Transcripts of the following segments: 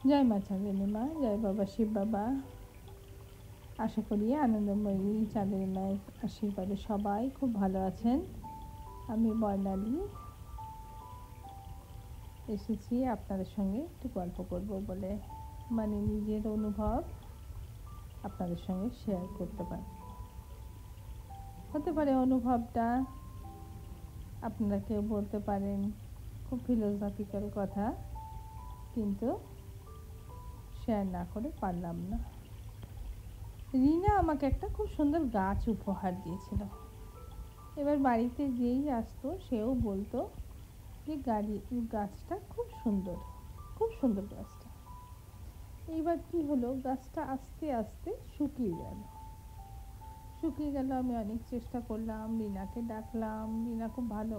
জয় মা চাঁদেনী মা, জয় বাবা শিব বাবা। আশা করি আনন্দময়ী চাঁদেনী মায়ের আশীর্বাদে সবাই খুব ভালো আছেন। আমি বর্ণালী এসেছি আপনাদের সঙ্গে একটু গল্প করব বলে, মানে নিজের অনুভব আপনাদের সঙ্গে শেয়ার করতে পারি। হতে পারে অনুভবটা আপনারা কেউ বলতে পারেন খুব ফিলোসফিক্যাল কথা, কিন্তু শেয়ার না করে পারলাম না। রিনা আমাকে একটা খুব সুন্দর গাছ উপহার দিয়েছিল। এবার বাড়িতে যেই আসতো সেও বলতো যে গাছটা খুব সুন্দর, খুব সুন্দর গাছটা। এইবার কি হলো, গাছটা আস্তে আস্তে শুকিয়ে গেল। আমি অনেক চেষ্টা করলাম, রিনাকে ডাকলাম। রিনা খুব ভালো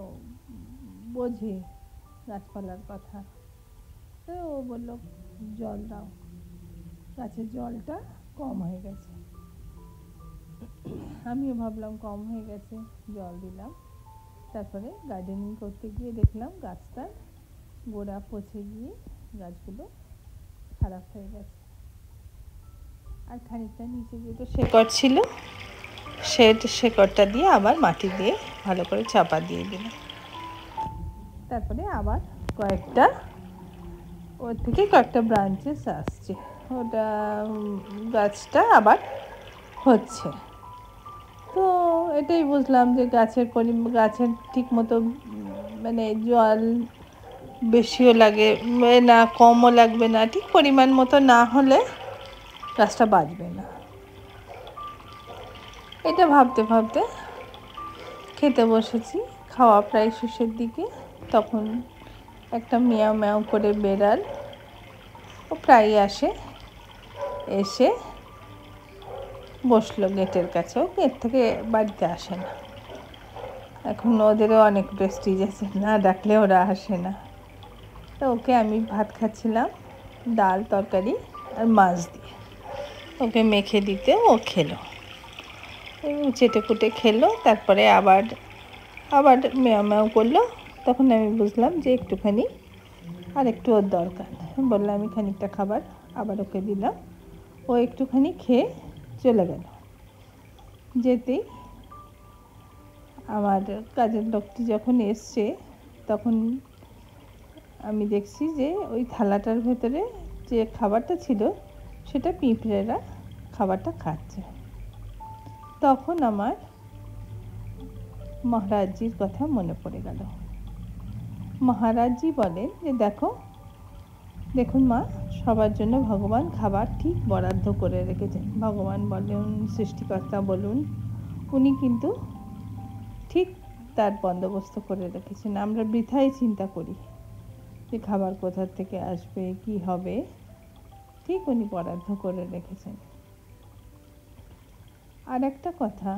বোঝে গাছপালার কথা, তো ও বললো জল দাও, গাছের জলটা কম হয়ে গেছে। আমিও ভাবলাম কম হয়ে গেছে, জল দিলাম। তারপরে গার্ডেনিং করতে গিয়ে দেখলাম গাছটার গোড়া পচে গিয়ে গাছগুলো খারাপ হয়ে গেছে। আর খানিকটা নিচে যেটা শেকড় ছিল, শেকড়টা দিয়ে আবার মাটি দিয়ে ভালো করে চাপা দিয়ে দিলাম। তারপরে আবার ওর থেকে কয়েকটা ব্রাঞ্চেস আসছে, ওটা গাছটা আবার হচ্ছে। তো এটাই বুঝলাম যে গাছের ঠিক মতো মানে জল বেশিও লাগে না, কমও লাগবে না, ঠিক পরিমাণ মতো না হলে গাছটা বাঁচবে না। এটা ভাবতে ভাবতে খেতে বসেছি। খাওয়া প্রায় শেষের দিকে, তখন একটা মিয়াও ম্যাও করে বেড়াল, ও প্রায় এসে বসলো গেটের কাছে। ও গেট থেকে বাড়িতে আসে না, এখন ওদেরও অনেক প্রেস্টিজ আছে, না ডাকলে ওরা আসে না। তো ওকে আমি ভাত খাচ্ছিলাম ডাল তরকারি আর মাছ দিয়ে, ওকে মেখে দিতে ও খেলো এবং চেটে কুটে খেলো। তারপরে আবার ম্যাও ম্যাও করলো। তখন আমি বুঝলাম যে একটুখানি আর একটু ওর দরকার। বললাম আমি খানিকটা খাবার আবার ওকে দিলাম। ও একটুখানি খেয়ে চলে গেল। যেতেই আমার কাজের লোকটি যখন এসছে, তখন আমি দেখছি যে ওই থালাটার ভেতরে যে খাবারটা ছিল সেটা পিঁপড়েরা খাবারটা খাচ্ছে। তখন আমার মহারাজজির কথা মনে পড়ে গেল। মহারাজজি বলেন যে দেখুন মা, সবার জন্য ভগবান খাবার ঠিক বরাদ্দ করে রেখেছেন। ভগবান বলুন, সৃষ্টিকর্তা বলুন, উনি কিন্তু ঠিক তার বন্দোবস্ত করে রেখেছেন। আমরা বৃথাই চিন্তা করি যে খাবার কোথা থেকে আসবে, কি হবে, ঠিক উনি বরাদ্দ করে রেখেছেন। আর একটা কথা,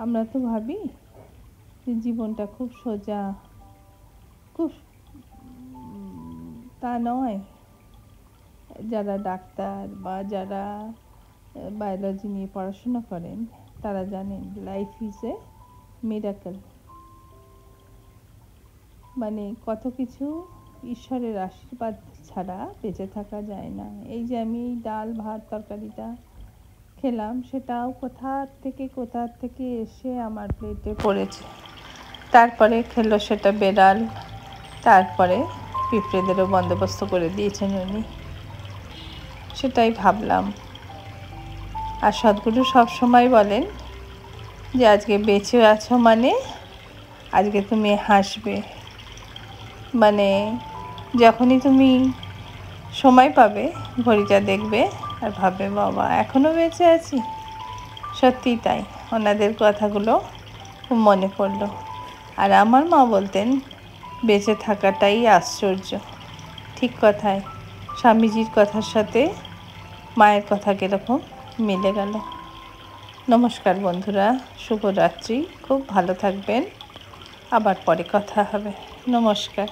আমরা তো ভাবি যে জীবনটা খুব সোজা, খুব তা নয়। যারা ডাক্তার বা যারা বায়োলজি নিয়ে পড়াশোনা করেন তারা জানেন লাইফ ইজ এ মিরাকেল। মানে কত কিছু ঈশ্বরের আশীর্বাদ ছাড়া বেঁচে থাকা যায় না। এই যে আমি এই ডাল ভাত তরকারিটা খেলাম, সেটাও কোথা থেকে এসে আমার প্লেটে পড়েছে। তারপরে খেলো সেটা বেড়াল, তারপরে পিঁপড়েদেরও বন্দোবস্ত করে দিয়েছেন উনি। সেটাই ভাবলাম। আর সদ্গুরু সবসময় বলেন যে আজকে বেঁচে আছো মানে আজকে তুমি হাসবে। মানে যখনই তুমি সময় পাবে ঘড়িটা দেখবে আর ভাববে বাবা এখনও বেঁচে আছি। সত্যিই তাই, ওনাদের কথাগুলো খুব মনে পড়লো। আর আমার মা বলতেন বেঁচে থাকাটাই আশ্চর্য। ঠিক কথাই, স্বামীজির কথার সাথে মায়ের কথা কীরকম মিলে গেল। নমস্কার বন্ধুরা, শুভরাত্রি, খুব ভালো থাকবেন। আবার পরে কথা হবে। নমস্কার।